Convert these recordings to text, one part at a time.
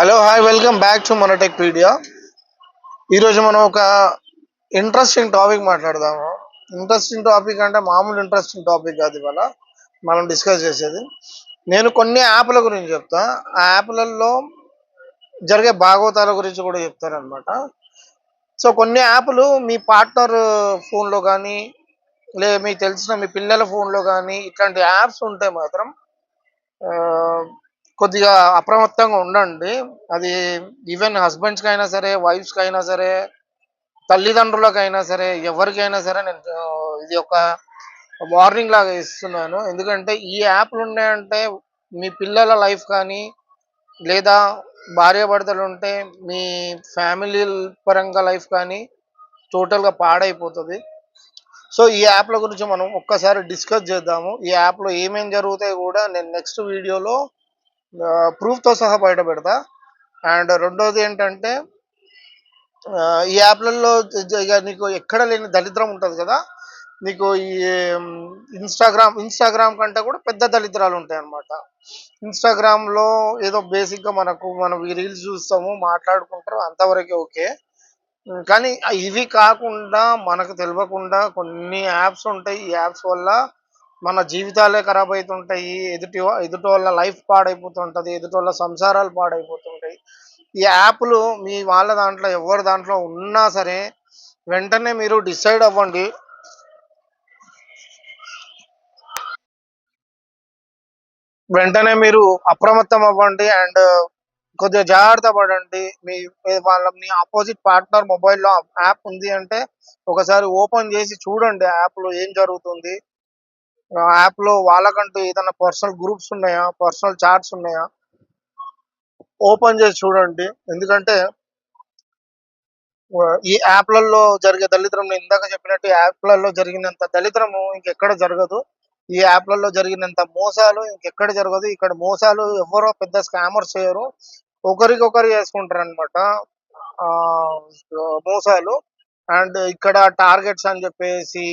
Hello hi welcome back to మనటెక్పీడియా. ఈరోజు మనం ఒక ఇంట్రెస్టింగ్ టాపిక్ మాట్లాడదాము. ఇంట్రెస్టింగ్ టాపిక్ అంటే మామూలు ఇంట్రెస్టింగ్ టాపిక్ కాదు. ఇవాళ మనం డిస్కస్ చేసేది నేను కొన్ని యాప్ల గురించి చెప్తా. ఆ యాప్లలో జరిగే భాగవతాల గురించి కూడా చెప్తాను అనమాట. సో కొన్ని యాప్లు మీ పార్ట్నర్ ఫోన్లో కానీ మీకు తెలిసిన మీ పిల్లల ఫోన్లో కానీ ఇట్లాంటి యాప్స్ ఉంటే మాత్రం ఆ, కొద్దిగా అప్రమత్తంగా ఉండండి. అది ఈవెన్ హస్బెండ్స్కి అయినా సరే, వైఫ్స్కి అయినా సరే, తల్లిదండ్రులకైనా సరే, ఎవరికైనా సరే నేను ఇది ఒక వార్నింగ్ లాగా ఇస్తున్నాను. ఎందుకంటే ఈ యాప్లు ఉన్నాయంటే మీ పిల్లల లైఫ్ కానీ, లేదా భార్యాభర్తలు ఉంటే మీ ఫ్యామిలీ పరంగా లైఫ్ కానీ టోటల్గా పాడైపోతుంది. సో ఈ యాప్ల గురించి మనం ఒక్కసారి డిస్కస్ చేద్దాము. ఈ యాప్లో ఏమేమి జరుగుతాయి కూడా నేను నెక్స్ట్ వీడియోలో ప్రూఫ్తో సహా బయట పెడతా. అండ్ రెండోది ఏంటంటే ఈ యాప్లలో ఇక నీకు ఎక్కడ లేని దరిద్రం ఉంటుంది కదా. నీకు ఈ ఇన్స్టాగ్రామ్ కంటే కూడా పెద్ద దరిద్రాలు ఉంటాయి అన్నమాట. ఇన్స్టాగ్రామ్లో ఏదో బేసిక్గా మనం ఈ రీల్స్ చూస్తాము, మాట్లాడుకుంటారు, అంతవరకే ఓకే. కానీ ఇవి కాకుండా మనకు తెలియకుండా కొన్ని యాప్స్ ఉంటాయి. ఈ యాప్స్ వల్ల మన జీవితాలే ఖరాబ్ అవుతుంటాయి. ఎదుటి వాళ్ళ లైఫ్ పాడైపోతుంటుంది, ఎదుటి వాళ్ళ సంసారాలు పాడైపోతుంటాయి. ఈ యాప్లు మీ వాళ్ళ దాంట్లో ఎవరి దాంట్లో ఉన్నా సరే వెంటనే మీరు డిసైడ్ అవ్వండి. వెంటనే మీరు అప్రమత్తం అవ్వండి అండ్ కొద్దిగా జాగ్రత్త పడండి. మీ ఆపోజిట్ పార్ట్నర్ మొబైల్లో యాప్ ఉంది అంటే ఒకసారి ఓపెన్ చేసి చూడండి యాప్లో ఏం జరుగుతుంది. యాప్లో వాళ్ళకంటూ ఏదైనా పర్సనల్ గ్రూప్స్ ఉన్నాయా, పర్సనల్ చాట్స్ ఉన్నాయా, ఓపెన్ చేసి చూడండి. ఎందుకంటే ఈ యాప్లలో జరిగే దళిద్రం నేను ఇందాక చెప్పినట్టు యాప్లలో జరిగినంత దళిద్రము ఇంకెక్కడ జరగదు. ఈ యాప్లలో జరిగినంత మోసాలు ఇంకెక్కడ జరగదు. ఇక్కడ మోసాలు ఎవరో పెద్ద స్కామర్స్ చేయరు, ఒకరికొకరు చేసుకుంటారు అనమాట మోసాలు. అండ్ ఇక్కడ టార్గెట్స్ అని చెప్పేసి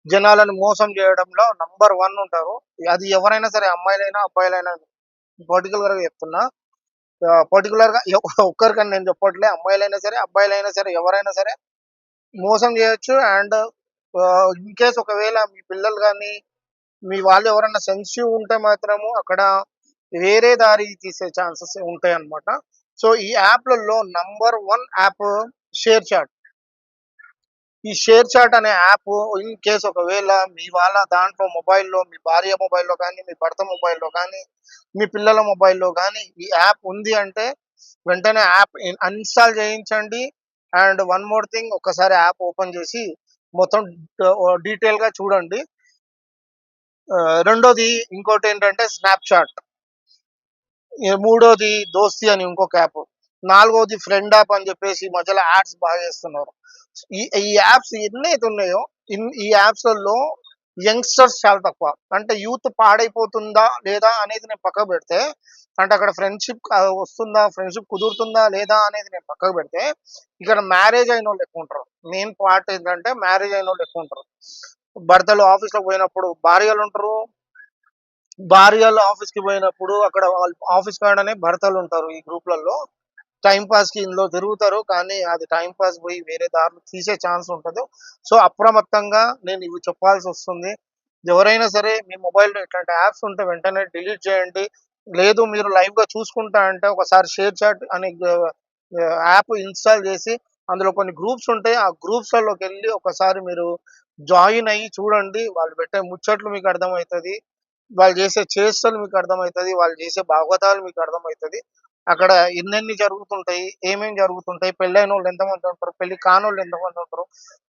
జనాలను మోసం చేయడంలో నంబర్ 1 ఉంటారు. అది ఎవరైనా సరే, అమ్మాయిలైనా అబ్బాయిలైనా. పర్టికులర్గా చెప్తున్నా, పర్టికులర్గా ఒక్కరికని నేను చెప్పట్లే. అమ్మాయిలైనా సరే, అబ్బాయిలైనా సరే, ఎవరైనా సరే మోసం చేయొచ్చు. అండ్ ఇన్ కేస్ ఒకవేళ మీ పిల్లలు కానీ మీ వాళ్ళు ఎవరైనా సెన్సిటివ్ ఉంటే మాత్రము అక్కడ వేరే దారి తీసే ఛాన్సెస్ ఉంటాయి అన్నమాట. సో ఈ యాప్లలో నంబర్ 1 యాప్ షేర్ చాట్. ఈ షేర్ చాట్ అనే యాప్ ఇన్ కేస్ ఒకవేళ మీ వాళ్ళ దాంట్లో మొబైల్లో, మీ భార్య మొబైల్లో కానీ, మీ భర్త మొబైల్లో కానీ, మీ పిల్లల మొబైల్లో కానీ ఈ యాప్ ఉంది అంటే వెంటనే యాప్ అన్ఇన్స్టాల్ చేయించండి. అండ్ వన్ మోర్ థింగ్, ఒకసారి యాప్ ఓపెన్ చేసి మొత్తం డీటెయిల్గా చూడండి. రెండోది ఇంకోటి ఏంటంటే స్నాప్చాట్. మూడోది దోస్తి అని ఇంకొక యాప్. నాలుగోది ఫ్రెండ్ యాప్ అని చెప్పేసి ఈ మధ్యలో యాడ్స్ బాగా చేస్తున్నారు. ఈ యాప్స్ ఎన్నైతే ఉన్నాయో ఈ యాప్స్లలో యంగ్స్టర్స్ చాలా తక్కువ. అంటే యూత్ పాడైపోతుందా లేదా అనేది నేను పక్కకు పెడితే, అంటే అక్కడ ఫ్రెండ్షిప్ వస్తుందా, ఫ్రెండ్షిప్ కుదురుతుందా లేదా అనేది నేను పక్కకు పెడితే, ఇక్కడ మ్యారేజ్ అయిన వాళ్ళు ఎక్కువ ఉంటారు. మెయిన్ పార్ట్ ఏంటంటే మ్యారేజ్ అయిన వాళ్ళు ఎక్కువ ఉంటారు. భర్తలు ఆఫీస్లో పోయినప్పుడు భార్యలు ఉంటారు, భార్యలు ఆఫీస్కి పోయినప్పుడు అక్కడ వాళ్ళు ఆఫీస్ కాడనే భర్తలు ఉంటారు. ఈ గ్రూప్లలో టైం పాస్కి ఇందులో తిరుగుతారు, కానీ అది టైం పాస్ పోయి వేరే దారులు తీసే ఛాన్స్ ఉంటుంది. సో అప్రమత్తంగా నేను ఇవి చెప్పాల్సి వస్తుంది. ఎవరైనా సరే మీ మొబైల్లో ఇట్లాంటి యాప్స్ ఉంటే వెంటనే డిలీట్ చేయండి. లేదు మీరు లైవ్గా చూసుకుంటా అంటే ఒకసారి షేర్ చాట్ అనే యాప్ ఇన్స్టాల్ చేసి అందులో కొన్ని గ్రూప్స్ ఉంటాయి. ఆ గ్రూప్స్లలోకి వెళ్ళి ఒకసారి మీరు జాయిన్ అయ్యి చూడండి. వాళ్ళు పెట్టే ముచ్చట్లు మీకు అర్థమవుతుంది, వాళ్ళు చేసే చేష్టలు మీకు అర్థమవుతుంది, వాళ్ళు చేసే భాగవతాలు మీకు అర్థమవుతుంది. అక్కడ ఎన్నెన్ని జరుగుతుంటాయి, ఏమేమి జరుగుతుంటాయి, పెళ్ళైన వాళ్ళు ఎంతమంది ఉంటారు, పెళ్లి కానోళ్ళు ఎంతమంది ఉంటారు,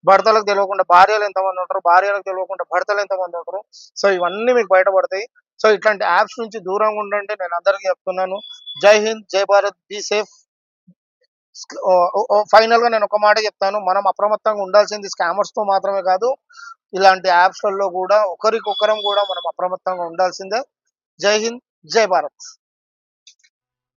భర్తలకు తెలియకుండా భార్యలు ఎంతమంది ఉంటారు, భార్యలకు తెలియకుండా భర్తలు ఎంతమంది ఉంటారు. సో ఇవన్నీ మీకు బయటపడతాయి. సో ఇట్లాంటి యాప్స్ నుంచి దూరంగా ఉండండి. నేను అందరికీ చెప్తున్నాను. జై హింద్, జై భారత్, బీ సేఫ్. ఫైనల్ గా నేను ఒక మాట చెప్తాను. మనం అప్రమత్తంగా ఉండాల్సింది స్కామర్స్ తో మాత్రమే కాదు, ఇలాంటి యాప్స్లలో కూడా ఒకరికొకరం కూడా మనం అప్రమత్తంగా ఉండాల్సిందే. జై హింద్, జై భారత్.